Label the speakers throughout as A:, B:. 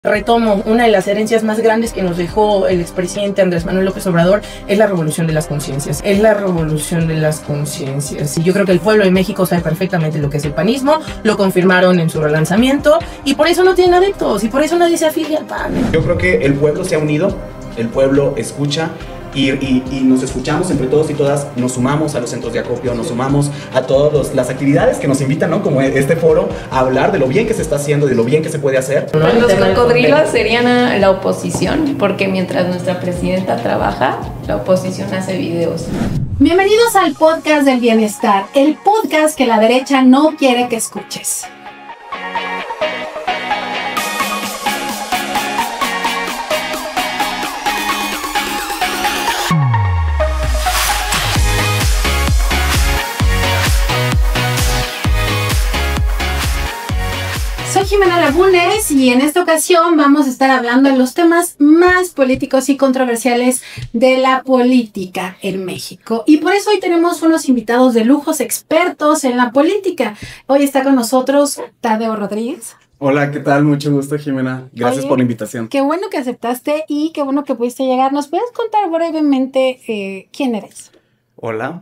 A: Retomo, una de las herencias más grandes que nos dejó el expresidente Andrés Manuel López Obrador es la revolución de las conciencias. Es la revolución de las conciencias. Y yo creo que el pueblo de México sabe perfectamente lo que es el panismo, lo confirmaron en su relanzamiento y por eso no tienen adeptos y por eso nadie se afilia al PAN.
B: Yo creo que el pueblo se ha unido, el pueblo escucha. Y nos escuchamos entre todos y todas, nos sumamos a los centros de acopio, nos sumamos a todas las actividades que nos invitan, ¿no? Como este foro, a hablar de lo bien que se está haciendo, de lo bien que se puede hacer.
C: Pues los cocodrilos serían la oposición, porque mientras nuestra presidenta trabaja, la oposición hace videos.
D: Bienvenidos al podcast del bienestar, el podcast que la derecha no quiere que escuches. Soy Jimena Lagunes y en esta ocasión vamos a estar hablando de los temas más políticos y controversiales de la política en México. Y por eso hoy tenemos unos invitados de lujos expertos en la política. Hoy está con nosotros Tadeo Rodríguez.
E: Hola, ¿qué tal? Mucho gusto, Jimena. Gracias por la invitación.
D: Qué bueno que aceptaste y qué bueno que pudiste llegar. ¿Nos puedes contar brevemente quién eres?
E: Hola,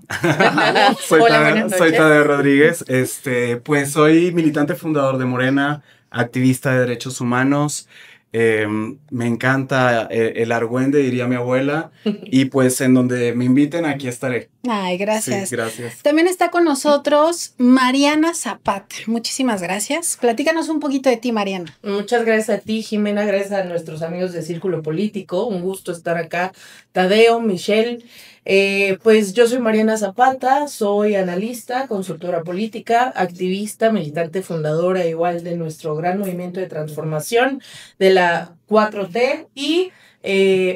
A: Hola,
E: soy Tadeo Rodríguez, pues soy militante fundador de Morena, activista de derechos humanos, me encanta el argüende, diría mi abuela, y pues en donde me inviten aquí estaré.
D: Ay, gracias.
E: Sí, gracias.
D: También está con nosotros Mariana Zapata. Muchísimas gracias. Platícanos un poquito de ti, Mariana.
A: Muchas gracias a ti, Jimena, gracias a nuestros amigos de Círculo Político, un gusto estar acá. Tadeo, Michelle, pues yo soy Mariana Zapata, soy analista, consultora política, activista, militante fundadora igual de nuestro gran movimiento de transformación de la 4T y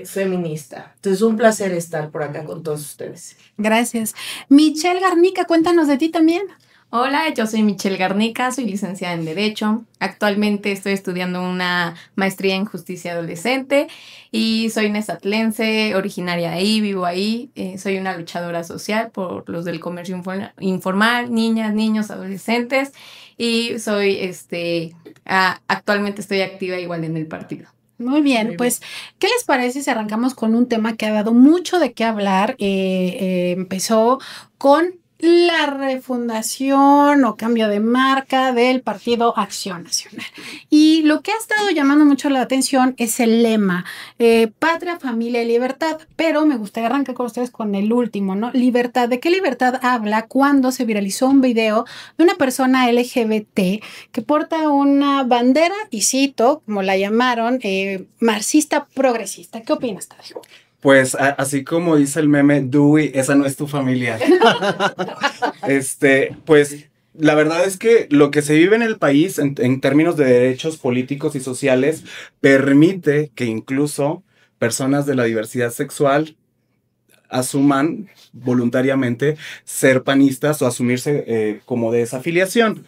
A: feminista. Entonces un placer estar por acá con todos ustedes.
D: Gracias. Michelle Garnica, cuéntanos de ti también.
C: Hola, yo soy Michelle Garnica, soy licenciada en Derecho. Actualmente estoy estudiando una maestría en Justicia Adolescente y soy nezatlense, originaria de ahí, vivo ahí. Soy una luchadora social por los del comercio informal, niñas, niños, adolescentes y soy, actualmente estoy activa igual en el partido.
D: Muy bien, pues, ¿qué les parece si arrancamos con un tema que ha dado mucho de qué hablar? Empezó con la refundación o cambio de marca del Partido Acción Nacional. Y lo que ha estado llamando mucho la atención es el lema, Patria, Familia y Libertad. Pero me gustaría arrancar con ustedes con el último, ¿no? Libertad. ¿De qué libertad habla cuando se viralizó un video de una persona LGBT que porta una bandera, y cito, como la llamaron, marxista progresista? ¿Qué opinas, Tadeo?
E: Pues así como dice el meme, Dewey, esa no es tu familia. Pues la verdad es que lo que se vive en el país en términos de derechos políticos y sociales permite que incluso personas de la diversidad sexual asuman voluntariamente ser panistas o asumirse como de esa afiliación.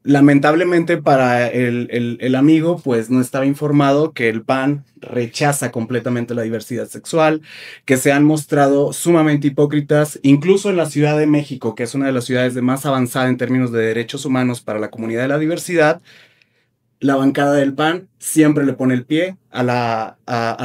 E: Lamentablemente para el amigo, pues no estaba informado que el PAN rechaza completamente la diversidad sexual, que se han mostrado sumamente hipócritas, incluso en la Ciudad de México, que es una de las ciudades de más avanzada en términos de derechos humanos para la comunidad de la diversidad. La bancada del PAN siempre le pone el pie a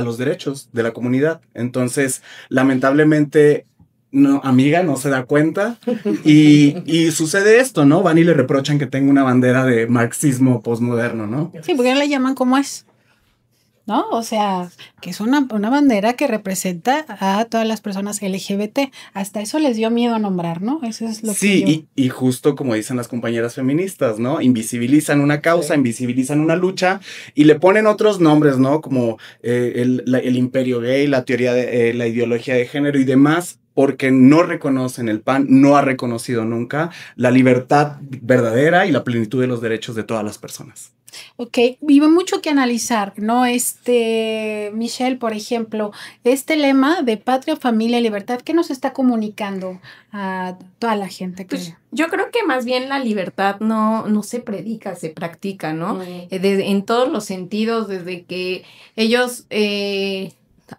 E: los derechos de la comunidad. Entonces, lamentablemente, no, amiga, no se da cuenta y sucede esto, ¿no? Van y le reprochan que tenga una bandera de marxismo posmoderno, ¿no?
D: Sí, porque no la llaman como es, ¿no? O sea, que es una bandera que representa a todas las personas LGBT. Hasta eso les dio miedo nombrar, ¿no? Eso es lo que
E: sí, y justo como dicen las compañeras feministas, ¿no? Invisibilizan una causa, sí. Invisibilizan una lucha y le ponen otros nombres, ¿no? Como el imperio gay, la teoría de la ideología de género y demás, porque no reconocen, el PAN no ha reconocido nunca la libertad verdadera y la plenitud de los derechos de todas las personas.
D: Ok, vive mucho que analizar, ¿no? Michelle, por ejemplo, este lema de patria, familia y libertad, ¿qué nos está comunicando a toda la gente?
C: Pues yo creo que más bien la libertad no se predica, se practica, ¿no? En todos los sentidos, desde que ellos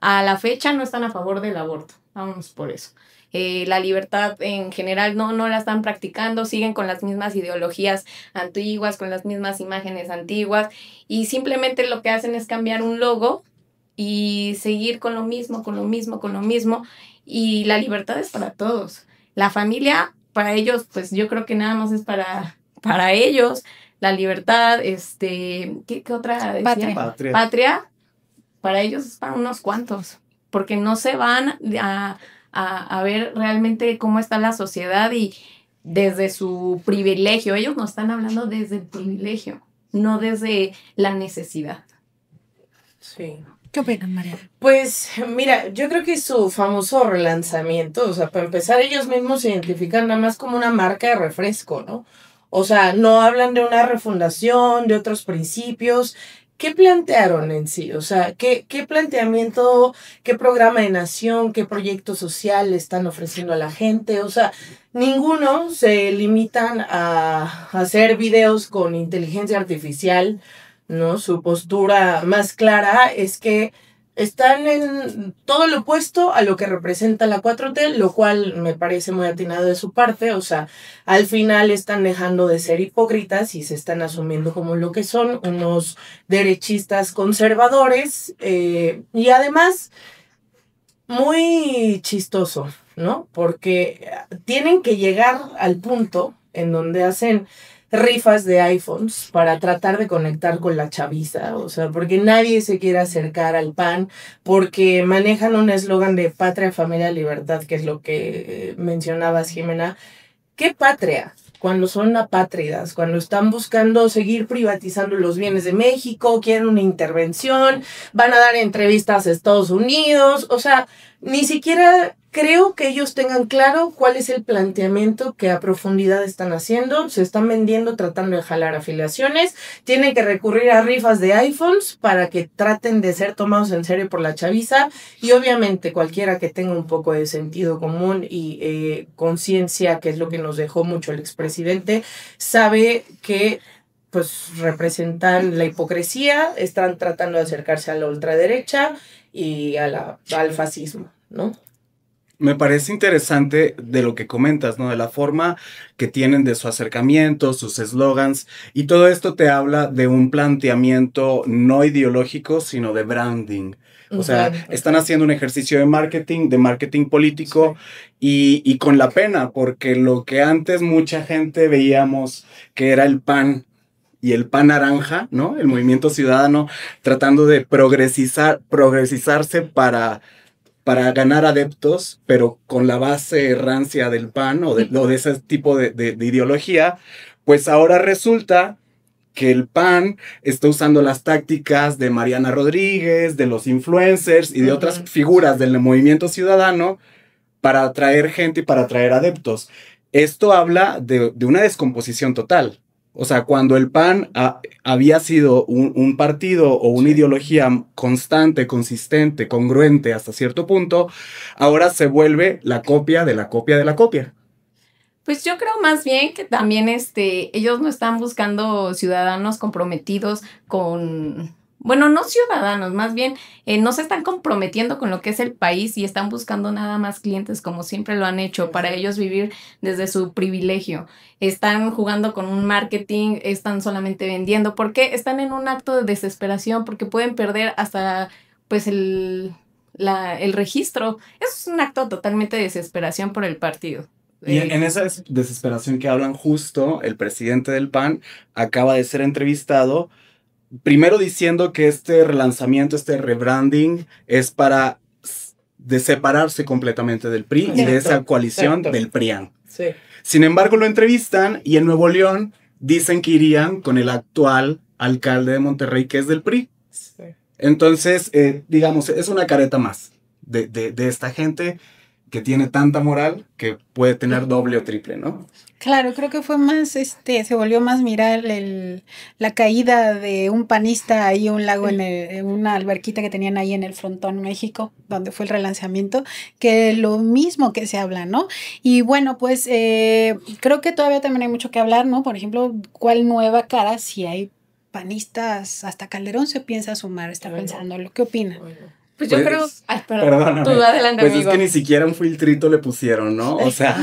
C: a la fecha no están a favor del aborto. Vamos por eso. la libertad en general no la están practicando, siguen con las mismas ideologías antiguas, con las mismas imágenes antiguas, y simplemente lo que hacen es cambiar un logo y seguir con lo mismo, y la libertad es para todos. La familia, para ellos, pues yo creo que nada más es para ellos. La libertad, ¿qué otra decía? Patria, para ellos es para unos cuantos, porque no se van a ver realmente cómo está la sociedad y desde su privilegio. Ellos nos están hablando desde el privilegio, no desde la necesidad.
A: Sí.
D: ¿Qué opinan, María?
A: Pues mira, yo creo que su famoso relanzamiento, o sea, para empezar, ellos mismos se identifican nada más como una marca de refresco, ¿no? O sea, no hablan de una refundación, de otros principios. ¿Qué plantearon en sí? O sea, ¿qué planteamiento, qué programa de nación, qué proyecto social le están ofreciendo a la gente? O sea, ninguno se limitan a hacer videos con inteligencia artificial, ¿no? Su postura más clara es que están en todo lo opuesto a lo que representa la 4T, lo cual me parece muy atinado de su parte. O sea, al final están dejando de ser hipócritas y se están asumiendo como lo que son, unos derechistas conservadores, y además muy chistoso, ¿no? Porque tienen que llegar al punto en donde hacen rifas de iPhones para tratar de conectar con la chaviza, o sea, porque nadie se quiere acercar al PAN, porque manejan un eslogan de patria, familia, libertad, que es lo que mencionabas, Jimena. ¿Qué patria? Cuando son apátridas, cuando están buscando seguir privatizando los bienes de México, quieren una intervención, van a dar entrevistas a Estados Unidos, o sea, ni siquiera creo que ellos tengan claro cuál es el planteamiento que a profundidad están haciendo. Se están vendiendo tratando de jalar afiliaciones, tienen que recurrir a rifas de iPhones para que traten de ser tomados en serio por la chaviza, y obviamente cualquiera que tenga un poco de sentido común y conciencia, que es lo que nos dejó mucho el expresidente, sabe que pues representan la hipocresía, están tratando de acercarse a la ultraderecha y al fascismo, ¿no?
E: Me parece interesante de lo que comentas, ¿no? De la forma que tienen de su acercamiento, sus eslogans, y todo esto te habla de un planteamiento no ideológico, sino de branding. O sea, están haciendo un ejercicio de marketing político, y con la pena, porque lo que antes mucha gente veíamos que era el PAN y el PAN naranja, ¿no? El Movimiento Ciudadano tratando de progresizarse para ganar adeptos, pero con la base rancia del PAN o de ese tipo de ideología, pues ahora resulta que el PAN está usando las tácticas de Mariana Rodríguez, de los influencers y de otras figuras del movimiento ciudadano para atraer gente y para atraer adeptos. Esto habla de una descomposición total. O sea, cuando el PAN había sido un partido o una ideología constante, consistente, congruente hasta cierto punto, ahora se vuelve la copia de la copia de la copia.
C: Pues yo creo más bien que también ellos no están buscando ciudadanos comprometidos con... Bueno, no ciudadanos, más bien no se están comprometiendo con lo que es el país y están buscando nada más clientes como siempre lo han hecho para ellos vivir desde su privilegio. Están jugando con un marketing, están solamente vendiendo porque están en un acto de desesperación porque pueden perder hasta pues el registro. Es un acto totalmente de desesperación por el partido.
E: Y en esa desesperación que hablan, justo el presidente del PAN acaba de ser entrevistado, primero diciendo que este relanzamiento, este rebranding es para separarse completamente del PRI y de esa coalición del PRIAN.
A: Sí.
E: Sin embargo, lo entrevistan y en Nuevo León dicen que irían con el actual alcalde de Monterrey, que es del PRI. Sí. Entonces, digamos, es una careta más de esta gente que tiene tanta moral que puede tener doble o triple, ¿no?
D: Claro, creo que fue más, se volvió más viral la caída de un panista ahí a un lago en una alberquita que tenían ahí en el Frontón, México, donde fue el relanzamiento, que lo mismo que se habla, ¿no? Y bueno, pues creo que todavía también hay mucho que hablar, ¿no? Por ejemplo, ¿cuál nueva cara si hay panistas? Hasta Calderón se piensa sumar, está pensándolo. ¿Qué opina?
C: Pues yo
E: Pues,
C: creo... Ay, perdón.
E: Perdóname.
C: Tú adelante,
E: Pues
C: amigo.
E: es que ni siquiera un filtrito le pusieron, ¿no? O sea,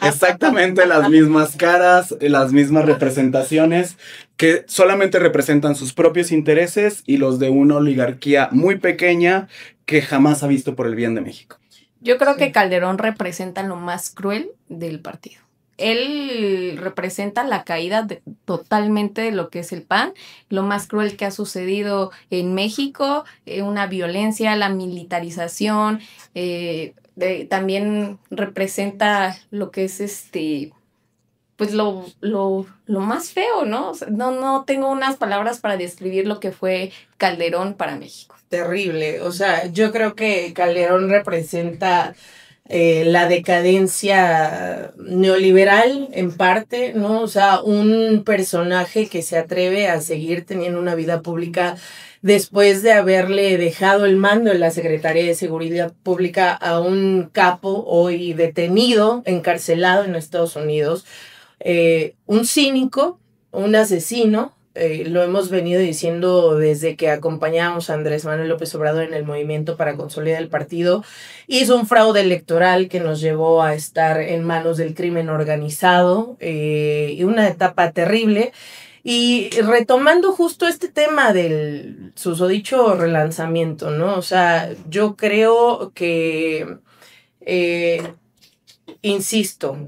E: exactamente las mismas caras, las mismas representaciones que solamente representan sus propios intereses y los de una oligarquía muy pequeña que jamás ha visto por el bien de México.
C: Yo creo que Calderón representa lo más cruel del partido. Él representa la caída totalmente de lo que es el PAN, lo más cruel que ha sucedido en México, una violencia, la militarización, también representa lo que es pues lo más feo, ¿no? O sea, no tengo unas palabras para describir lo que fue Calderón para México.
A: Terrible. O sea, yo creo que Calderón representa la decadencia neoliberal en parte, ¿no? O sea, un personaje que se atreve a seguir teniendo una vida pública después de haberle dejado el mando en la Secretaría de Seguridad Pública a un capo hoy detenido, encarcelado en Estados Unidos, un cínico, un asesino. Lo hemos venido diciendo desde que acompañamos a Andrés Manuel López Obrador en el movimiento para consolidar el partido. Hizo un fraude electoral que nos llevó a estar en manos del crimen organizado, y una etapa terrible. Y retomando justo este tema del susodicho relanzamiento, ¿no? O sea, yo creo que, insisto,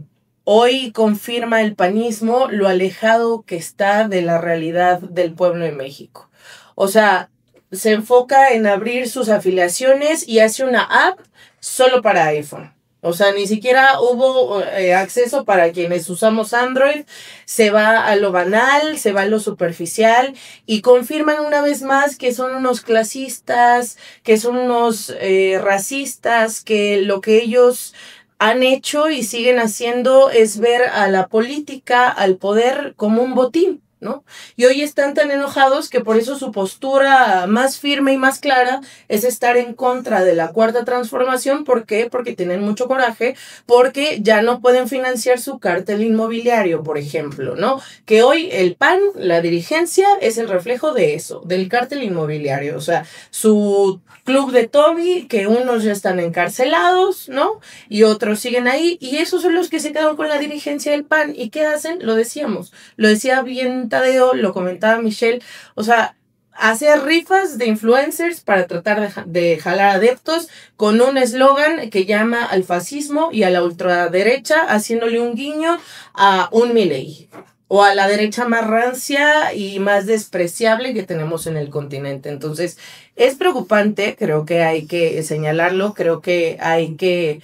A: hoy confirma el panismo lo alejado que está de la realidad del pueblo de México. O sea, se enfoca en abrir sus afiliaciones y hace una app solo para iPhone. O sea, ni siquiera hubo acceso para quienes usamos Android. Se va a lo banal, se va a lo superficial y confirman una vez más que son unos clasistas, que son unos racistas, que lo que ellos han hecho y siguen haciendo es ver a la política, al poder, como un botín, ¿no? Y hoy están tan enojados que por eso su postura más firme y más clara es estar en contra de la Cuarta Transformación. ¿Por qué? Porque tienen mucho coraje, porque ya no pueden financiar su cártel inmobiliario, por ejemplo, ¿no? Que hoy el PAN, la dirigencia, es el reflejo de eso, del cártel inmobiliario. O sea, su club de Toby, que unos ya están encarcelados, ¿no? Y otros siguen ahí, y esos son los que se quedan con la dirigencia del PAN. ¿Y qué hacen? Lo decíamos, lo decía bien Tadeo, lo comentaba Michelle, o sea, hacer rifas de influencers para tratar de jalar adeptos con un eslogan que llama al fascismo y a la ultraderecha, haciéndole un guiño a un Milei o a la derecha más rancia y más despreciable que tenemos en el continente. Entonces, es preocupante, creo que hay que señalarlo, creo que hay que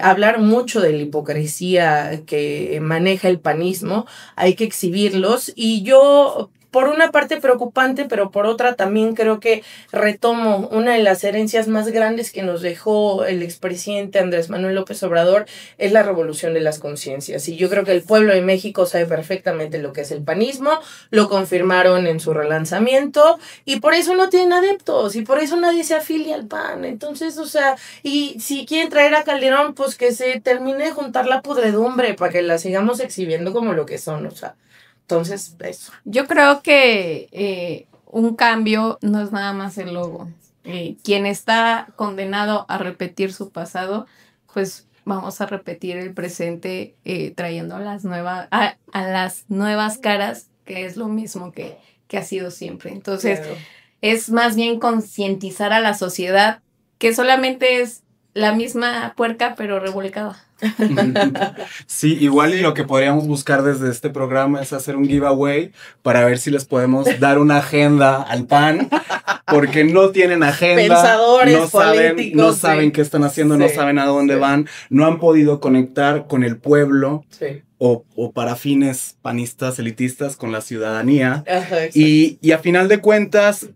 A: hablar mucho de la hipocresía que maneja el panismo, hay que exhibirlos, y yo, por una parte preocupante, pero por otra también creo que retomo una de las herencias más grandes que nos dejó el expresidente Andrés Manuel López Obrador, es la revolución de las conciencias. Y yo creo que el pueblo de México sabe perfectamente lo que es el panismo, lo confirmaron en su relanzamiento, y por eso no tienen adeptos, y por eso nadie se afilia al PAN. Entonces, o sea, y si quieren traer a Calderón, pues que se termine de juntar la podredumbre para que la sigamos exhibiendo como lo que son, o sea. Entonces, eso.
C: Yo creo que un cambio no es nada más el logo. Quien está condenado a repetir su pasado, pues vamos a repetir el presente, trayendo a las nuevas caras, que es lo mismo que ha sido siempre. Entonces, claro, es más bien concientizar a la sociedad que solamente es la misma puerca, pero revolcada.
E: Sí, igual y lo que podríamos buscar desde este programa es hacer un giveaway para ver si les podemos dar una agenda al PAN, porque no tienen agenda,
A: pensadores,
E: no saben qué están haciendo,
A: sí,
E: no saben a dónde van, no han podido conectar con el pueblo,
A: sí,
E: o para fines panistas, elitistas, con la ciudadanía.
A: Ajá,
E: y a final de cuentas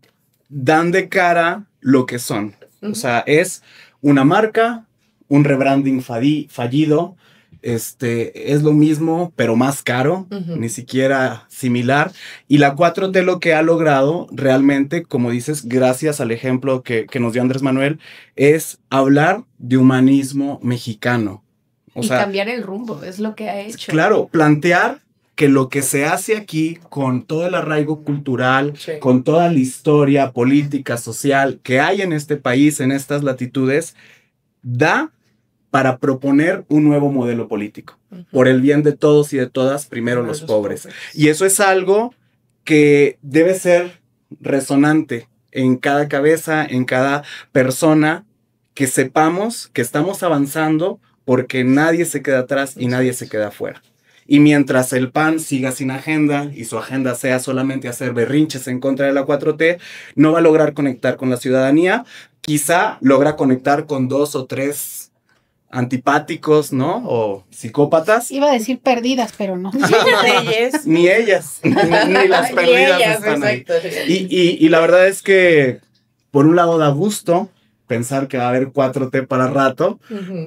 E: dan de cara lo que son. O sea, es una marca, un rebranding fallido, es lo mismo, pero más caro, ni siquiera similar. Y la 4T lo que ha logrado realmente, como dices, gracias al ejemplo que nos dio Andrés Manuel, es hablar de humanismo mexicano.
C: Y cambiar el rumbo, es lo que ha hecho.
E: Claro, plantear que lo que se hace aquí con todo el arraigo cultural,
A: Sí.
E: con toda la historia política, social que hay en este país, en estas latitudes, da para proponer un nuevo modelo político. Por el bien de todos y de todas, primero los pobres. Y eso es algo que debe ser resonante en cada cabeza, en cada persona, que sepamos que estamos avanzando porque nadie se queda atrás y nadie se queda afuera. Y mientras el PAN siga sin agenda y su agenda sea solamente hacer berrinches en contra de la 4T, no va a lograr conectar con la ciudadanía. Quizá logra conectar con 2 o 3 antipáticos, ¿no? O psicópatas.
D: Iba a decir perdidas, pero no.
E: Ni ellas, ni las perdidas están ahí. Y la verdad es que, por un lado, da gusto pensar que va a haber 4T para rato,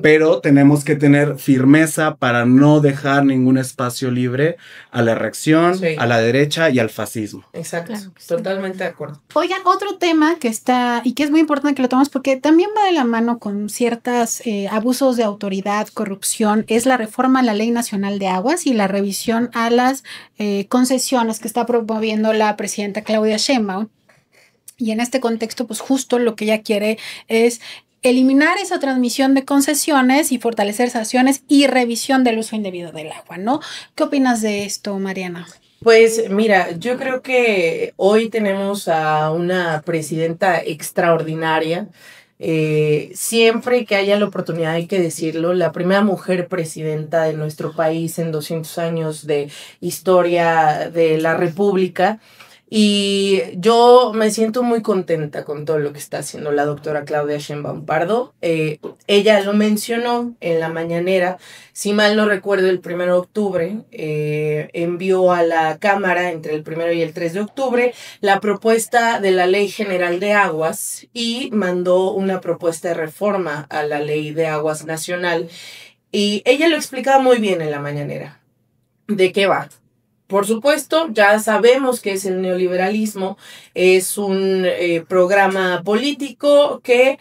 E: pero tenemos que tener firmeza para no dejar ningún espacio libre a la reacción, a la derecha y al fascismo.
A: Exacto,
D: Claro que sí.
A: totalmente de acuerdo.
D: Oigan, otro tema que está y que es muy importante que lo tomemos porque también va de la mano con ciertos abusos de autoridad, corrupción, es la reforma a la Ley Nacional de Aguas y la revisión a las concesiones que está promoviendo la presidenta Claudia Sheinbaum. Y en este contexto, pues justo lo que ella quiere es eliminar esa transmisión de concesiones y fortalecer sanciones y revisión del uso indebido del agua, ¿no? ¿Qué opinas de esto, Mariana?
A: Pues mira, yo creo que hoy tenemos a una presidenta extraordinaria. Siempre que haya la oportunidad, hay que decirlo, la primera mujer presidenta de nuestro país en 200 años de historia de la República. Y yo me siento muy contenta con todo lo que está haciendo la doctora Claudia Sheinbaum Pardo. Ella lo mencionó en la mañanera, si mal no recuerdo, el 1 de octubre, envió a la Cámara entre el 1 y el 3 de octubre la propuesta de la Ley General de Aguas y mandó una propuesta de reforma a la Ley de Aguas Nacional. Y ella lo explicaba muy bien en la mañanera. ¿De qué va? Por supuesto, ya sabemos que es el neoliberalismo, es un programa político que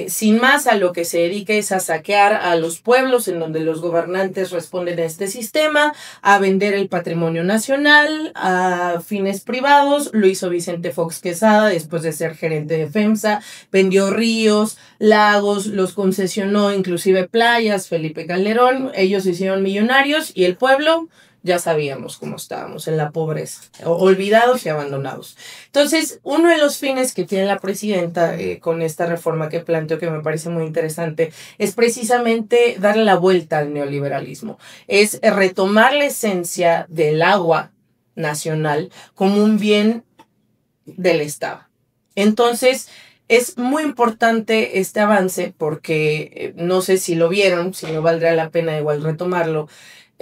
A: sin más a lo que se dedica es a saquear a los pueblos en donde los gobernantes responden a este sistema, a vender el patrimonio nacional a fines privados. Lo hizo Vicente Fox Quesada después de ser gerente de FEMSA, vendió ríos, lagos, los concesionó, inclusive playas, Felipe Calderón, ellos se hicieron millonarios y el pueblo... ya sabíamos cómo estábamos en la pobreza, olvidados y abandonados. Entonces, uno de los fines que tiene la presidenta con esta reforma que planteó, que me parece muy interesante, es precisamente darle la vuelta al neoliberalismo. Es retomar la esencia del agua nacional como un bien del Estado. Entonces, es muy importante este avance porque no sé si lo vieron, si no valdría la pena igual retomarlo.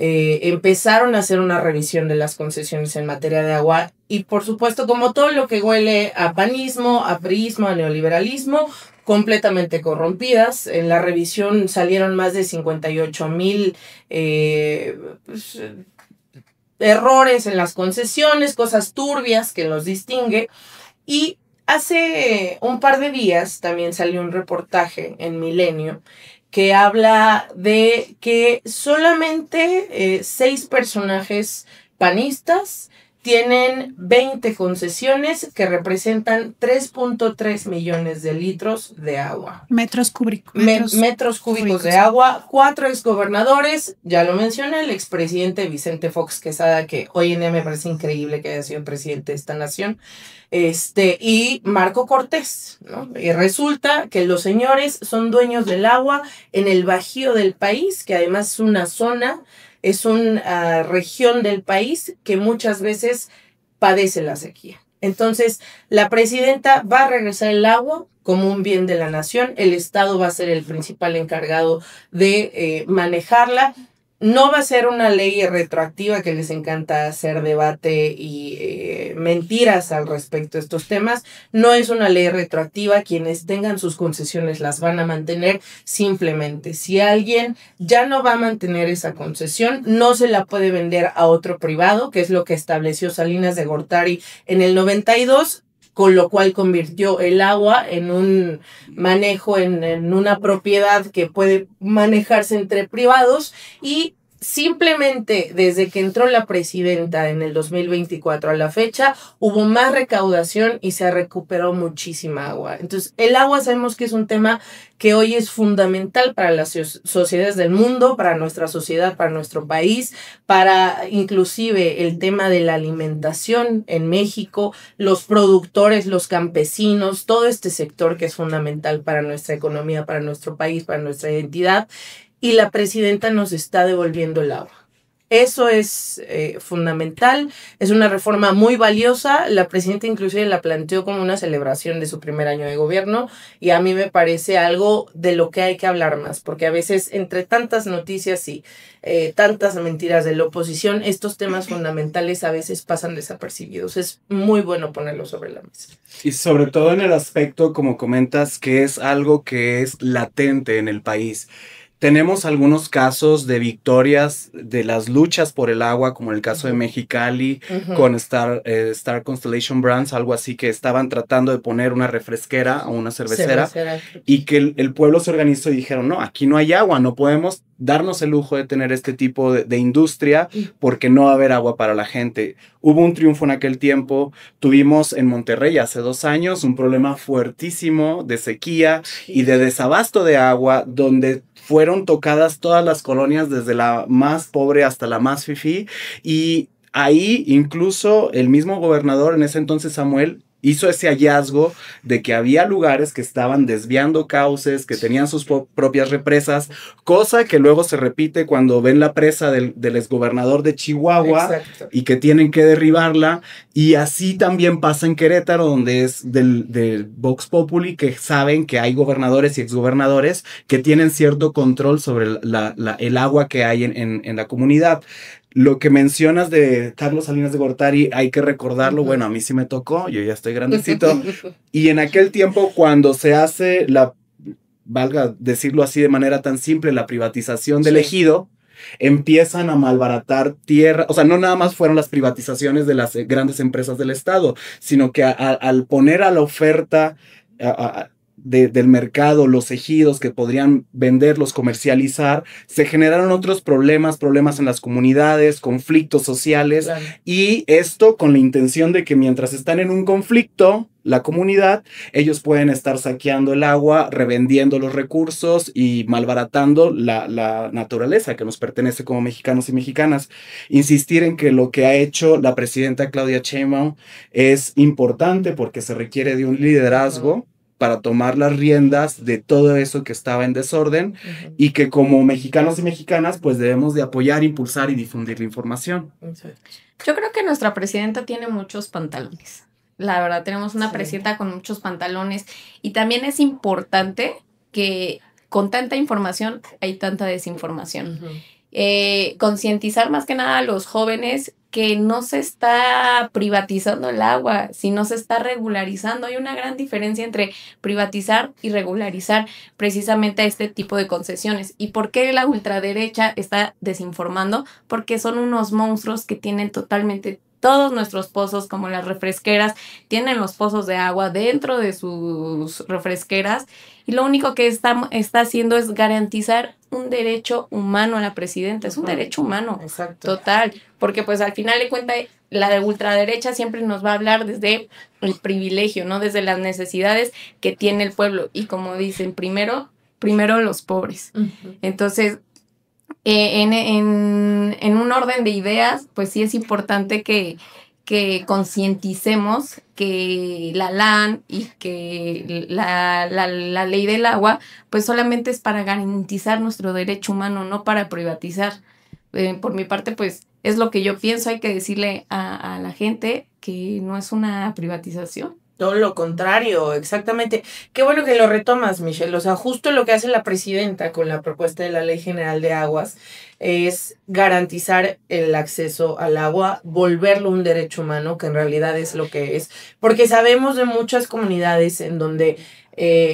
A: Empezaron a hacer una revisión de las concesiones en materia de agua y por supuesto como todo lo que huele a panismo, a priismo, a neoliberalismo, completamente corrompidas. En la revisión salieron más de 58,000 errores en las concesiones, cosas turbias que los distingue. Y hace un par de días también salió un reportaje en Milenio que habla de que solamente 6 personajes panistas tienen 20 concesiones que representan 3.3 millones de litros de agua.
D: Metros cúbicos.
A: Metros cúbicos de agua. 4 exgobernadores, ya lo mencioné, el expresidente Vicente Fox Quesada, que hoy en día me parece increíble que haya sido presidente de esta nación, y Marco Cortés, ¿no? Y resulta que los señores son dueños del agua en el bajío del país, que además es una zona, es una región del país que muchas veces padece la sequía. Entonces, la presidenta va a regresar el agua como un bien de la nación. El Estado va a ser el principal encargado de manejarla. No va a ser una ley retroactiva, que les encanta hacer debate y mentiras al respecto de estos temas. No es una ley retroactiva. Quienes tengan sus concesiones las van a mantener simplemente. Si alguien ya no va a mantener esa concesión, no se la puede vender a otro privado, que es lo que estableció Salinas de Gortari en el 92, con lo cual convirtió el agua en un manejo, en una propiedad que puede manejarse entre privados, y simplemente desde que entró la presidenta en el 2024 a la fecha, hubo más recaudación y se recuperó muchísima agua. Entonces, el agua sabemos que es un tema que hoy es fundamental para las sociedades del mundo, para nuestra sociedad, para nuestro país, para inclusive el tema de la alimentación en México, los productores, los campesinos, todo este sector que es fundamental para nuestra economía, para nuestro país, para nuestra identidad. Y la presidenta nos está devolviendo el agua. Eso es fundamental, es una reforma muy valiosa. La presidenta inclusive la planteó como una celebración de su primer año de gobierno y a mí me parece algo de lo que hay que hablar más, porque a veces entre tantas noticias y tantas mentiras de la oposición, estos temas fundamentales a veces pasan desapercibidos. Es muy bueno ponerlo sobre la mesa.
E: Y sobre todo en el aspecto, como comentas, que es algo que es latente en el país. Tenemos algunos casos de victorias de las luchas por el agua, como el caso de Mexicali, con Star Constellation Brands, algo así, que estaban tratando de poner una refresquera o una cervecera. Y que el pueblo se organizó y dijeron, no, aquí no hay agua, no podemos darnos el lujo de tener este tipo de industria porque no va a haber agua para la gente. Hubo un triunfo en aquel tiempo. Tuvimos en Monterrey hace 2 años un problema fuertísimo de sequía y de desabasto de agua, donde fueron tocadas todas las colonias, desde la más pobre hasta la más fifí, y ahí incluso el mismo gobernador en ese entonces, Samuel, hizo ese hallazgo de que había lugares que estaban desviando cauces, que tenían sus propias represas, cosa que luego se repite cuando ven la presa del exgobernador de Chihuahua. Exacto. Y que tienen que derribarla, y así también pasa en Querétaro, donde es del Vox Populi, que saben que hay gobernadores y exgobernadores que tienen cierto control sobre el agua que hay en la comunidad. Lo que mencionas de Carlos Salinas de Gortari, hay que recordarlo. Bueno, a mí sí me tocó, yo ya estoy grandecito. Y en aquel tiempo, cuando se hace valga decirlo así de manera tan simple, la privatización del ejido, empiezan a malbaratar tierra. O sea, no nada más fueron las privatizaciones de las grandes empresas del Estado, sino que al poner a la oferta del mercado los ejidos que podrían venderlos, comercializar, se generaron otros problemas en las comunidades, conflictos sociales, claro. Y esto con la intención de que mientras están en un conflicto, la comunidad, ellos pueden estar saqueando el agua, revendiendo los recursos y malbaratando la naturaleza que nos pertenece como mexicanos y mexicanas. Insistir en que lo que ha hecho la presidenta Claudia Sheinbaum es importante porque se requiere de un liderazgo para tomar las riendas de todo eso que estaba en desorden, y que como mexicanos y mexicanas pues debemos de apoyar, impulsar y difundir la información.
C: Yo creo que nuestra presidenta tiene muchos pantalones. La verdad, tenemos una presidenta con muchos pantalones, y también es importante que con tanta información hay tanta desinformación. Concientizar más que nada a los jóvenes que no se está privatizando el agua, sino se está regularizando. Hay una gran diferencia entre privatizar y regularizar precisamente este tipo de concesiones. ¿Y por qué la ultraderecha está desinformando? Porque son unos monstruos que tienen totalmente todos nuestros pozos, como las refresqueras, tienen los pozos de agua dentro de sus refresqueras, y lo único que está haciendo es garantizar un derecho humano a la presidenta. Es un derecho humano. Exacto. Total, porque pues al final de cuentas la ultraderecha siempre nos va a hablar desde el privilegio, ¿no? Desde las necesidades que tiene el pueblo, y como dicen, primero los pobres. Entonces, en un orden de ideas, pues sí es importante que concienticemos que la LAN y que la ley del agua pues solamente es para garantizar nuestro derecho humano, no para privatizar. Por mi parte, pues es lo que yo pienso. Hay que decirle a la gente que no es una privatización.
A: Todo lo contrario, exactamente. Qué bueno que lo retomas, Michelle. O sea, justo lo que hace la presidenta con la propuesta de la Ley General de Aguas es garantizar el acceso al agua, volverlo un derecho humano, que en realidad es lo que es. Porque sabemos de muchas comunidades en donde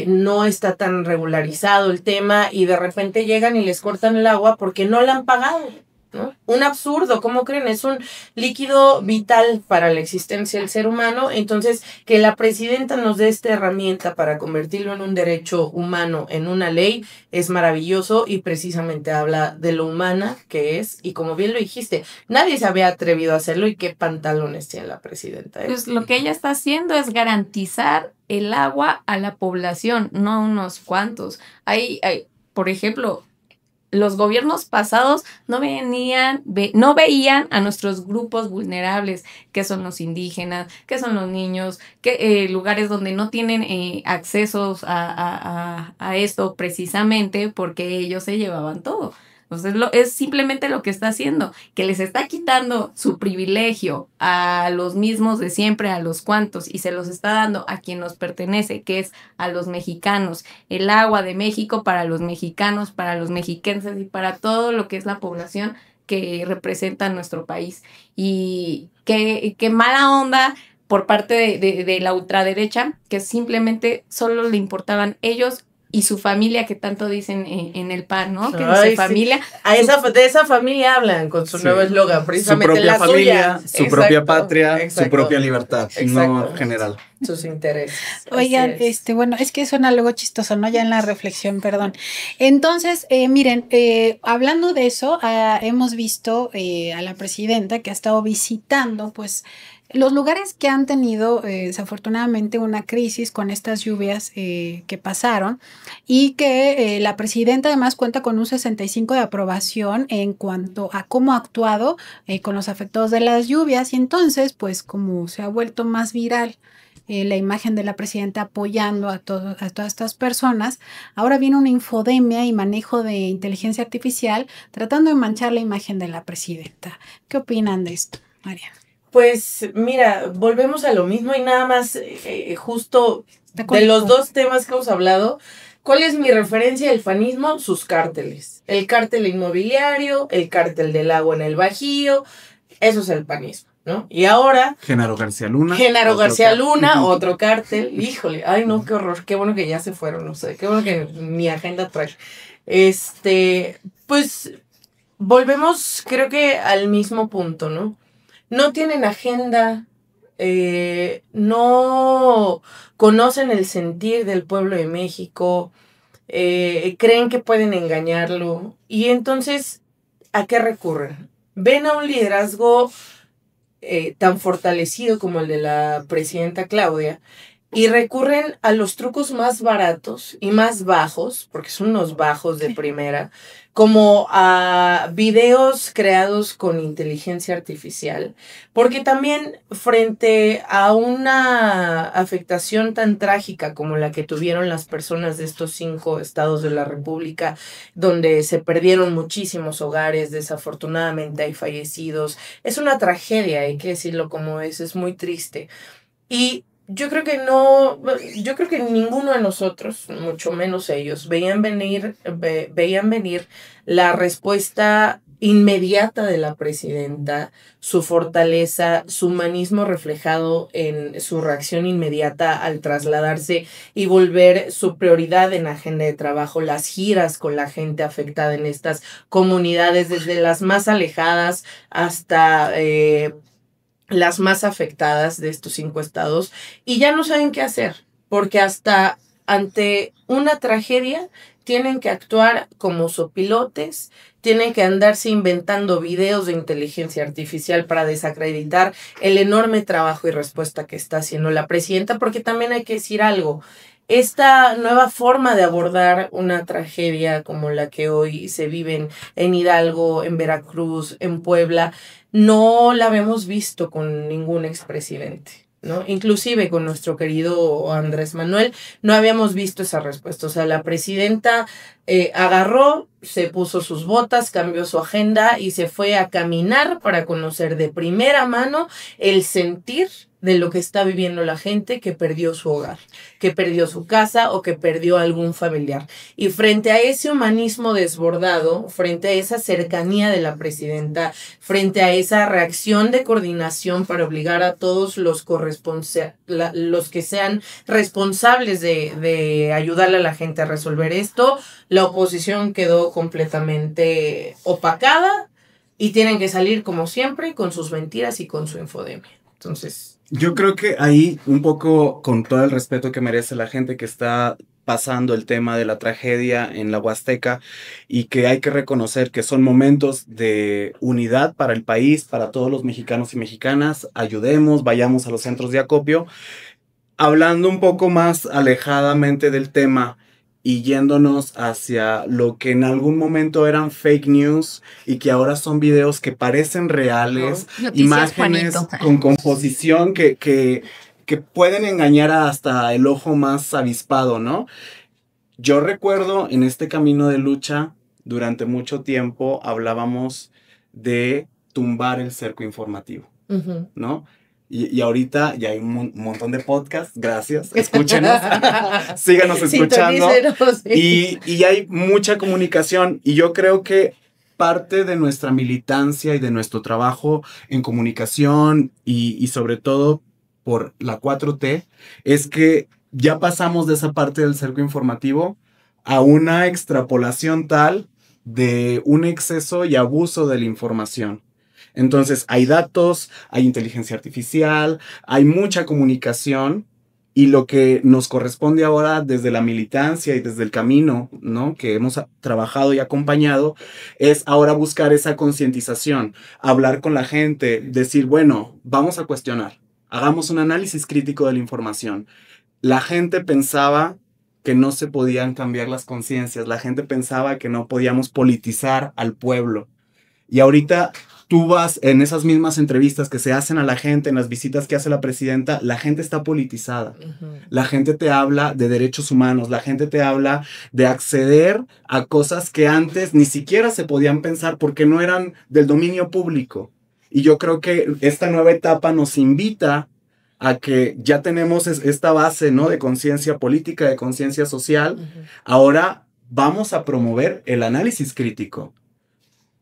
A: no está tan regularizado el tema, y de repente llegan y les cortan el agua porque no la han pagado. ¿no? Un absurdo, ¿cómo creen? Es un líquido vital para la existencia del ser humano, entonces que la presidenta nos dé esta herramienta para convertirlo en un derecho humano, en una ley, es maravilloso y precisamente habla de lo humana que es, y como bien lo dijiste, nadie se había atrevido a hacerlo y qué pantalones tiene la presidenta, ¿eh?
C: Pues lo que ella está haciendo es garantizar el agua a la población, no a unos cuantos. Por ejemplo, los gobiernos pasados no veían a nuestros grupos vulnerables, que son los indígenas, que son los niños, que lugares donde no tienen accesos a esto precisamente porque ellos se llevaban todo. Entonces es simplemente lo que está haciendo, que les está quitando su privilegio a los mismos de siempre, a los cuantos, y se los está dando a quien nos pertenece, que es a los mexicanos. El agua de México para los mexicanos, para los mexiquenses y para todo lo que es la población que representa nuestro país. Y qué mala onda por parte de la ultraderecha, que simplemente solo le importaban ellos y su familia, que tanto dicen en el PAN, ¿no? Que dice familia.
A: Sí. De esa familia hablan con su nuevo eslogan, precisamente.
E: Su propia
A: la
E: familia,
A: suya.
E: su propia patria, su propia libertad, no general.
A: Sus intereses.
D: Oigan, bueno, es que suena luego chistoso, ¿no? Ya en la reflexión, perdón. Entonces, miren, hablando de eso, hemos visto a la presidenta que ha estado visitando, pues, los lugares que han tenido desafortunadamente una crisis con estas lluvias que pasaron y que la presidenta además cuenta con un 65 de aprobación en cuanto a cómo ha actuado con los afectados de las lluvias, y entonces pues como se ha vuelto más viral la imagen de la presidenta apoyando a todas estas personas, ahora viene una infodemia y manejo de inteligencia artificial tratando de manchar la imagen de la presidenta. ¿Qué opinan de esto, María?
A: Pues mira, volvemos a lo mismo y nada más justo de los dos temas que hemos hablado. ¿Cuál es mi referencia del fanismo? Sus cárteles. El cártel inmobiliario, el cártel del agua en el Bajío, eso es el panismo, ¿no? Y ahora...
E: Genaro García Luna.
A: Otro cártel. Híjole, ay no, qué horror. Qué bueno que ya se fueron, no sé. Qué bueno que mi agenda trae. Pues volvemos creo que al mismo punto, ¿no? No tienen agenda, no conocen el sentir del pueblo de México, creen que pueden engañarlo y entonces, ¿a qué recurren? Ven a un liderazgo tan fortalecido como el de la presidenta Claudia y recurren a los trucos más baratos y más bajos, porque son unos bajos de primera, como a videos creados con inteligencia artificial, porque también frente a una afectación tan trágica como la que tuvieron las personas de estos 5 estados de la República, donde se perdieron muchísimos hogares, desafortunadamente hay fallecidos, es una tragedia, hay que decirlo como es muy triste. Y yo creo que ninguno de nosotros, mucho menos ellos, veían venir la respuesta inmediata de la presidenta, su fortaleza, su humanismo reflejado en su reacción inmediata al trasladarse y volver su prioridad en la agenda de trabajo, las giras con la gente afectada en estas comunidades, desde las más alejadas hasta... las más afectadas de estos 5 estados, y ya no saben qué hacer, porque hasta ante una tragedia tienen que actuar como sopilotes, tienen que andarse inventando videos de inteligencia artificial para desacreditar el enorme trabajo y respuesta que está haciendo la presidenta, porque también hay que decir algo. Esta nueva forma de abordar una tragedia como la que hoy se vive en Hidalgo, en Veracruz, en Puebla, no la habíamos visto con ningún expresidente, ¿no? Inclusive con nuestro querido Andrés Manuel no habíamos visto esa respuesta. O sea, la presidenta agarró, se puso sus botas, cambió su agenda y se fue a caminar para conocer de primera mano el sentir de lo que está viviendo la gente que perdió su hogar, que perdió su casa o que perdió algún familiar. Y frente a ese humanismo desbordado, frente a esa cercanía de la presidenta, frente a esa reacción de coordinación para obligar a todos los que sean responsables de ayudarle a la gente a resolver esto, la oposición quedó completamente opacada, y tienen que salir como siempre con sus mentiras y con su infodemia. Entonces,
E: yo creo que ahí un poco, con todo el respeto que merece la gente que está pasando el tema de la tragedia en la Huasteca, y que hay que reconocer que son momentos de unidad para el país, para todos los mexicanos y mexicanas, ayudemos, vayamos a los centros de acopio. Hablando un poco más alejadamente del tema y yéndonos hacia lo que en algún momento eran fake news y que ahora son videos que parecen reales,
C: Noticias
E: imágenes
C: Juanito.
E: con composición que pueden engañar hasta el ojo más avispado, ¿no? Yo recuerdo en este camino de lucha, durante mucho tiempo hablábamos de tumbar el cerco informativo, ¿no? Y ahorita ya hay un montón de podcasts, gracias, escúchenos, síganos escuchando. Y hay mucha comunicación, y yo creo que parte de nuestra militancia y de nuestro trabajo en comunicación y sobre todo por la 4T es que ya pasamos de esa parte del cerco informativo a una extrapolación tal de un exceso y abuso de la información. Entonces, hay datos, hay inteligencia artificial, hay mucha comunicación, y lo que nos corresponde ahora desde la militancia y desde el camino, ¿no?, que hemos trabajado y acompañado, es ahora buscar esa concientización, hablar con la gente, decir, bueno, vamos a cuestionar, hagamos un análisis crítico de la información. La gente pensaba que no se podían cambiar las conciencias, la gente pensaba que no podíamos politizar al pueblo. Y ahorita tú vas en esas mismas entrevistas que se hacen a la gente, en las visitas que hace la presidenta, la gente está politizada. La gente te habla de derechos humanos, la gente te habla de acceder a cosas que antes ni siquiera se podían pensar porque no eran del dominio público. Y yo creo que esta nueva etapa nos invita a que ya tenemos esta base, ¿no?, de conciencia política, de conciencia social. Ahora vamos a promover el análisis crítico.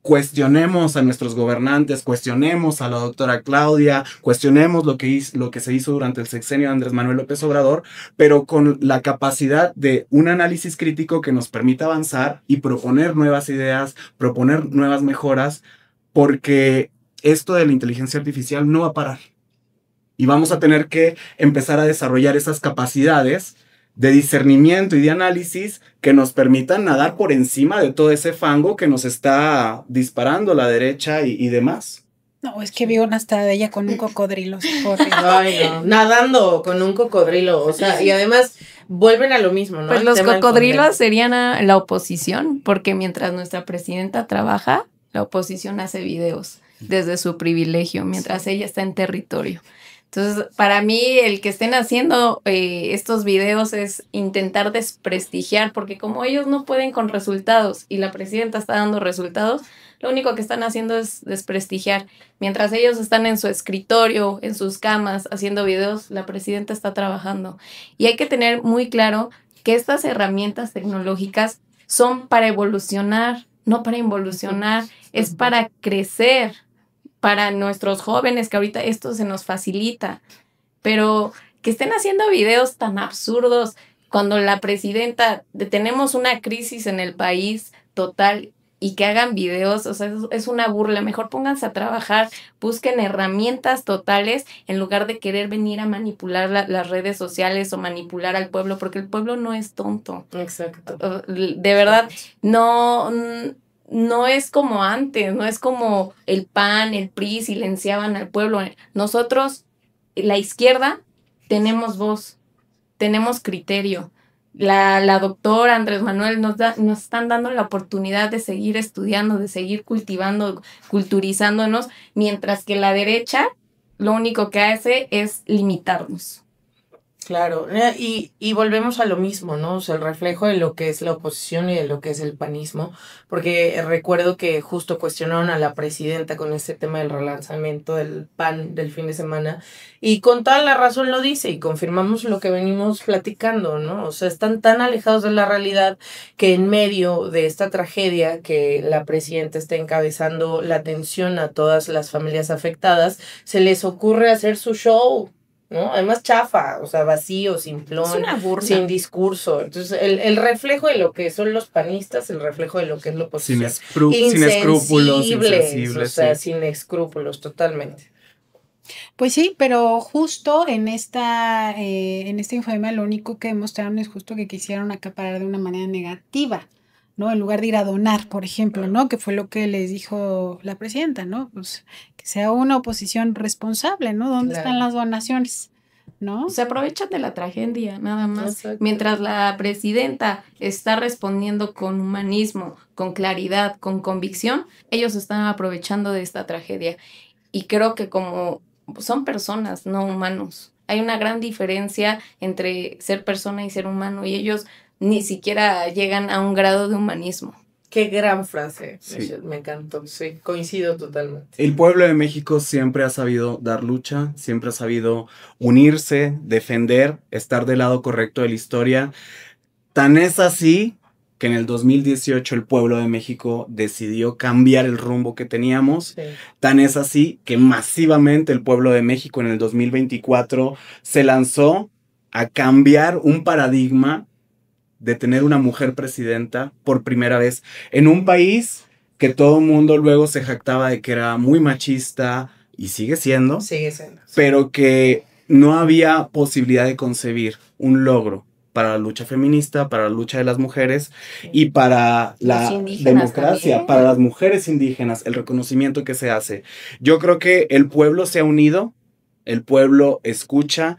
E: Cuestionemos a nuestros gobernantes, cuestionemos a la doctora Claudia, cuestionemos lo que se hizo durante el sexenio de Andrés Manuel López Obrador, pero con la capacidad de un análisis crítico que nos permita avanzar y proponer nuevas ideas, proponer nuevas mejoras, porque esto de la inteligencia artificial no va a parar. Y vamos a tener que empezar a desarrollar esas capacidades de discernimiento y de análisis que nos permitan nadar por encima de todo ese fango que nos está disparando la derecha y demás.
D: No, es que vi una hasta de ella con un cocodrilo.
A: Ay, no. Nadando con un cocodrilo, o sea, y además vuelven a lo mismo, ¿no?
C: Pues los cocodrilos serían la oposición, porque mientras nuestra presidenta trabaja, la oposición hace videos desde su privilegio, mientras ella está en territorio. Entonces, para mí, el que estén haciendo estos videos es intentar desprestigiar, porque como ellos no pueden con resultados y la presidenta está dando resultados, lo único que están haciendo es desprestigiar. Mientras ellos están en su escritorio, en sus camas, haciendo videos, la presidenta está trabajando. Y hay que tener muy claro que estas herramientas tecnológicas son para evolucionar, no para involucionar, es para crecer. Para nuestros jóvenes, que ahorita esto se nos facilita, pero que estén haciendo videos tan absurdos cuando la presidenta, tenemos una crisis en el país total, y que hagan videos, o sea, es una burla. Mejor pónganse a trabajar, busquen herramientas totales en lugar de querer venir a manipular las redes sociales o manipular al pueblo, porque el pueblo no es tonto.
A: Exacto.
C: De verdad, no es como antes, no es como el PAN, el PRI silenciaban al pueblo. Nosotros, la izquierda, tenemos voz, tenemos criterio. La doctora Andrés Manuel nos están dando la oportunidad de seguir estudiando, de seguir cultivando, culturizándonos, mientras que la derecha lo único que hace es limitarnos.
A: Claro, y volvemos a lo mismo, ¿no? O sea, el reflejo de lo que es la oposición y de lo que es el panismo, porque recuerdo que justo cuestionaron a la presidenta con este tema del relanzamiento del PAN del fin de semana, y con toda la razón lo dice, y confirmamos lo que venimos platicando, ¿no? O sea, están tan alejados de la realidad que en medio de esta tragedia que la presidenta está encabezando la atención a todas las familias afectadas, se les ocurre hacer su show. ¿no? Además chafa, o sea, vacío,
C: Es
A: simplón,
C: una burla.
A: sin discurso. Entonces, el reflejo de lo que son los panistas, el reflejo de lo que es la
E: Sin,
A: oposición.
E: sin escrúpulos,
A: Insensibles,
E: insensibles.
A: o sea,
E: Sí.
A: sin escrúpulos, totalmente.
D: Pues sí, pero justo en este infodemia lo único que demostraron es justo que quisieron acaparar de una manera negativa, ¿no? En lugar de ir a donar, por ejemplo, ¿no? Que fue lo que les dijo la presidenta, ¿no? Pues que sea una oposición responsable, ¿no? ¿Dónde
A: Claro.
D: están las donaciones? ¿No?
C: Se aprovechan de la tragedia, nada más.
A: Exacto.
C: Mientras la presidenta está respondiendo con humanismo, con claridad, con convicción, ellos están aprovechando de esta tragedia. Y creo que como son personas, no humanos, hay una gran diferencia entre ser persona y ser humano, y ellos ni siquiera llegan a un grado de humanismo.
A: Qué gran frase,
E: Sí.
A: Michelle, me encantó, sí, coincido totalmente.
E: El pueblo de México siempre ha sabido dar lucha, siempre ha sabido unirse, defender, estar del lado correcto de la historia. Tan es así que en el 2018 el pueblo de México decidió cambiar el rumbo que teníamos.
A: Sí.
E: Tan es así que masivamente el pueblo de México en el 2024 se lanzó a cambiar un paradigma de tener una mujer presidenta por primera vez en un país que todo el mundo luego se jactaba de que era muy machista y sigue siendo,
A: Sigue siendo.
E: pero que no había posibilidad de concebir un logro para la lucha feminista, para la lucha de las mujeres y para la
C: Los indígenas
E: democracia,
C: también.
E: para las mujeres indígenas, el reconocimiento que se hace. Yo creo que el pueblo se ha unido, el pueblo escucha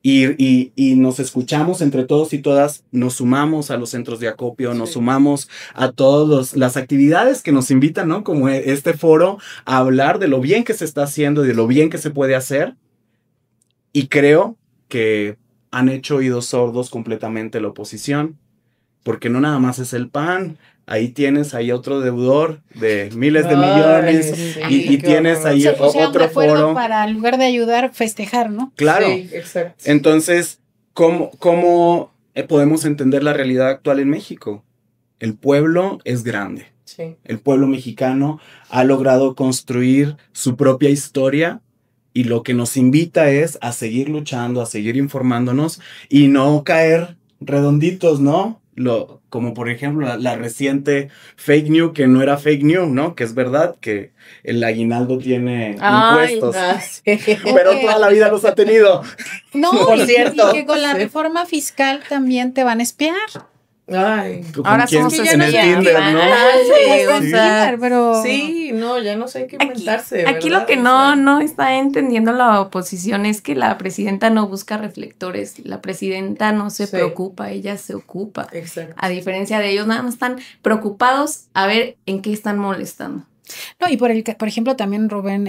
E: y nos escuchamos entre todos y todas, nos sumamos a los centros de acopio, nos
A: Sí.
E: sumamos a todas las actividades que nos invitan, ¿no? Como este foro, a hablar de lo bien que se está haciendo y de lo bien que se puede hacer. Y creo que han hecho oídos sordos completamente la oposición, porque no nada más es el PAN, ahí tienes ahí otro deudor de miles de
A: Ay,
E: millones
A: sí,
E: y
A: qué
E: tienes
A: horror.
E: ahí
D: Se pusieron de
E: otro
D: acuerdo
E: foro.
D: para, en lugar de ayudar, festejar, ¿no?
E: Claro.
A: Sí, exacto.
E: Entonces, ¿cómo podemos entender la realidad actual en México? El pueblo es grande.
A: Sí.
E: El pueblo mexicano ha logrado construir su propia historia y lo que nos invita es a seguir luchando, a seguir informándonos y no caer redonditos, ¿no? Como por ejemplo la reciente fake news que no era fake news, ¿no? Que es verdad que el aguinaldo tiene
C: Ay,
E: impuestos,
A: Sí.
E: pero toda la vida los ha tenido.
D: No,
A: Por
D: y
A: cierto,
D: que con la
A: sí.
D: reforma fiscal también te van a espiar.
A: Ay.
E: ¿Con
C: Ahora
E: quién?
C: somos
E: En el
C: espías.
E: Tinder, ¿no?
A: Sí, o
E: Sí.
A: sea,
D: Pero
A: sí, no, ya no sé qué
C: Aquí,
A: inventarse.
C: aquí
A: ¿verdad?
C: lo que
A: O
C: no,
A: sea,
C: no está entendiendo la oposición es que la presidenta no busca reflectores, la presidenta no se
A: Sí.
C: preocupa, ella se ocupa.
A: Exacto.
C: A diferencia de ellos, nada más están preocupados a ver en qué están molestando.
D: no, y por ejemplo, también Rubén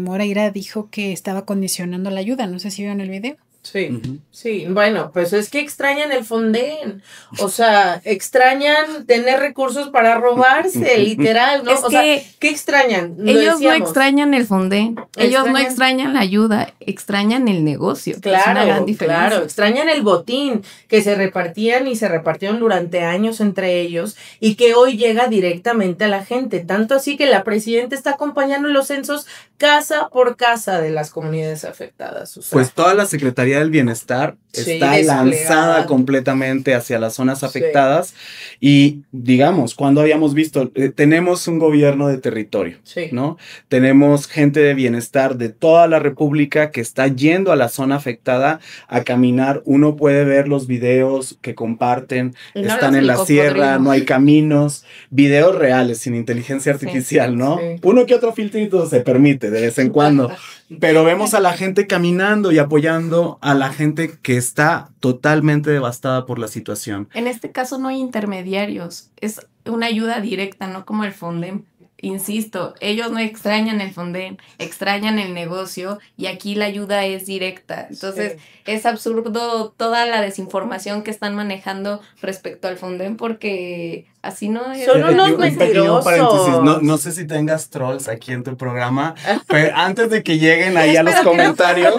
D: Moreira dijo que estaba condicionando la ayuda. No sé si vieron el video.
A: Sí,
E: Ujú.
A: sí, bueno, pues es que extrañan el Fonden, o sea, extrañan tener recursos para robarse, literal, ¿no?
C: Es
A: O sea,
C: que
A: ¿qué extrañan? Lo
C: ellos no
A: decíamos.
C: extrañan el Fonden, ellos no
A: Extrañan-
C: extrañan la ayuda, extrañan el negocio. que es una
A: Claro,
C: gran diferencia.
A: claro, extrañan el botín que se repartían y se repartieron durante años entre ellos y que hoy llega directamente a la gente, tanto así que la presidenta está acompañando los censos casa por casa de las comunidades afectadas. O sea,
E: Pues toda la Secretaría del Bienestar
A: Sí,
E: está
A: desplegada.
E: lanzada completamente hacia las zonas
A: Sí.
E: afectadas y digamos, cuando habíamos visto, tenemos un gobierno de territorio,
A: sí,
E: ¿no? Tenemos gente de bienestar de toda la República que está yendo a la zona afectada a caminar. Uno puede ver los videos que comparten,
C: Y no
E: están
C: los
E: en la sierra,
C: cocodrilos.
E: no hay caminos, videos reales sin inteligencia artificial, ¿no?
A: sí.
E: Uno que otro filtrito se permite de vez en cuando. Pero vemos a la gente caminando y apoyando a la gente que está totalmente devastada por la situación.
C: En este caso no hay intermediarios, es una ayuda directa, no como el Fonden. Insisto, ellos no extrañan el Fonden, extrañan el negocio y aquí la ayuda es directa. Entonces es absurdo toda la desinformación que están manejando respecto al Fonden porque así no es.
A: Son unos
E: Un pequeño
A: mentirosos.
E: paréntesis. No sé si tengas trolls aquí en tu programa, pero antes de que lleguen ahí a los
D: Espero que no.
E: comentarios,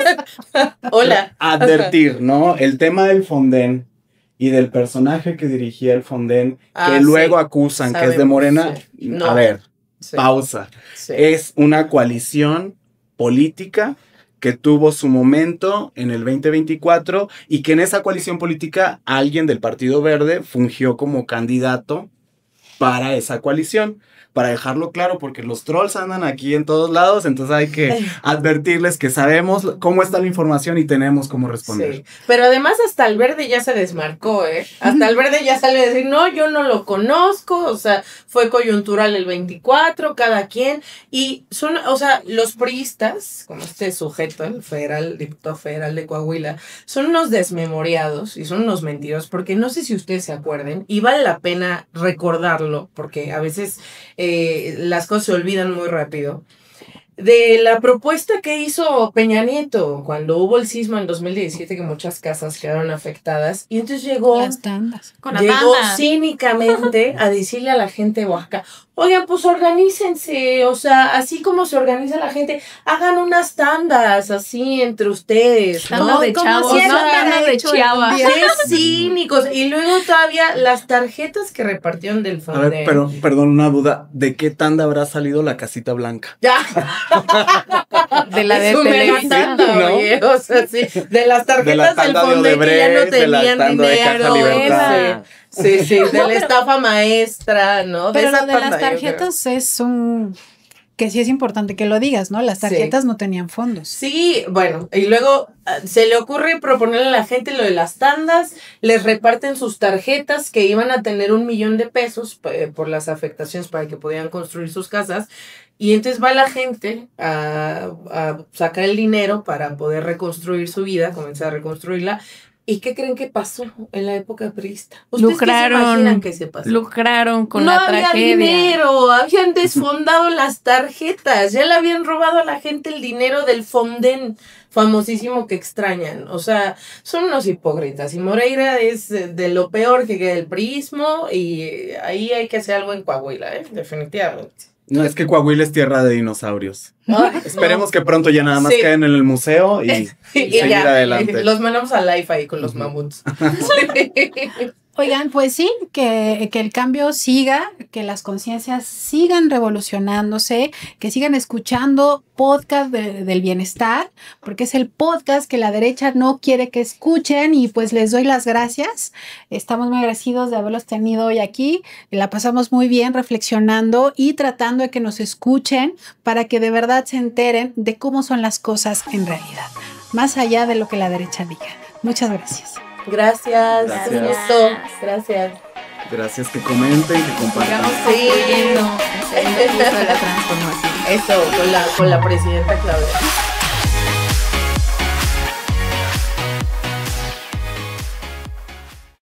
A: Hola.
E: advertir, ¿no? El tema del Fonden y del personaje que dirigía el Fonden,
A: Ah,
E: que luego
A: sí.
E: acusan que es de
A: Sabemos,
E: Morena.
A: sí. No.
E: A ver,
A: Sí,
E: pausa.
A: sí.
E: Es una coalición política que tuvo su momento en el 2024 y que en esa coalición política alguien del Partido Verde fungió como candidato para esa coalición. Para dejarlo claro, porque los trolls andan aquí en todos lados, entonces hay que advertirles que sabemos cómo está la información y tenemos cómo responder.
A: Sí. Pero además hasta el Verde ya se desmarcó, ¿eh? Hasta el Verde ya sale a decir, no, yo no lo conozco, o sea, fue coyuntural el 24, cada quien, y son, o sea, los priistas, como este sujeto, el diputado federal de Coahuila, son unos desmemoriados y son unos mentirosos, porque no sé si ustedes se acuerden, y vale la pena recordarlo, porque a veces las cosas se olvidan muy rápido, de la propuesta que hizo Peña Nieto cuando hubo el sismo en 2017, que muchas casas quedaron afectadas, y entonces llegó
D: Las tandas.
C: Con la
A: llegó
C: tanda.
A: cínicamente a decirle a la gente de Oaxaca, oigan, pues organícense, o sea, así como se organiza la gente, hagan unas tandas así entre ustedes,
C: Tanda
A: ¿no?
C: de
D: Como
C: chavos,
D: si
C: ¿no?
D: eso hubiera
C: Tanda de
D: hecho el
C: chavas.
D: gobierno.
A: Qué cínicos. Y luego todavía las tarjetas que repartieron del
E: A
A: Fonden.
E: ver, pero, perdón, una duda. ¿De qué tanda habrá salido la casita blanca?
A: Ya.
C: De la de
A: Es una
C: Televisa.
A: tanda,
E: ¿no?
A: oye, o sea, sí, de las
E: De la
A: tarjetas del
E: tanda de
A: Fonden que ya no
E: Odebrecht, de la
A: tenían
E: tanda de Caja
A: dinero.
E: Libertad.
A: Sí, de la estafa maestra, ¿no?
D: Pero
A: esa
D: lo de las
A: tanda, yo creo.
D: tarjetas es un... que sí es importante que lo digas, ¿no? Las tarjetas no tenían fondos.
A: Sí, bueno, y luego se le ocurre proponerle a la gente lo de las tandas, les reparten sus tarjetas que iban a tener 1 millón de pesos por las afectaciones para que pudieran construir sus casas, y entonces va la gente a sacar el dinero para poder reconstruir su vida, comenzar a reconstruirla. ¿Y qué creen que pasó en la época priista? ¿Ustedes qué se imaginan que se pasó?
C: Lucraron con
A: no
C: la
A: había
C: tragedia.
A: dinero, habían desfondado las tarjetas, ya le habían robado a la gente el dinero del Fonden famosísimo que extrañan. O sea, son unos hipócritas. Y Moreira es de lo peor que queda el priismo, y ahí hay que hacer algo en Coahuila, definitivamente.
E: No, es que Coahuila es tierra de dinosaurios.
A: Ay,
E: Esperemos que pronto ya nada más
A: Sí.
E: queden en el museo y
A: y
E: seguir
A: ya,
E: adelante.
A: los mandamos a live ahí con los mamuts.
D: Oigan, pues sí, que el cambio siga, que las conciencias sigan revolucionándose, que sigan escuchando podcast del bienestar, porque es el podcast que la derecha no quiere que escuchen, y pues les doy las gracias. Estamos muy agradecidos de haberlos tenido hoy aquí. La pasamos muy bien reflexionando y tratando de que nos escuchen para que de verdad se enteren de cómo son las cosas en realidad, más allá de lo que la derecha diga. Muchas gracias.
A: Gracias.
E: Gracias.
A: Un gusto. Gracias.
E: Gracias, que comenten, que compartan.
C: Sigamos construyendo el proceso de la transformación.
A: Eso, con la presidenta Claudia.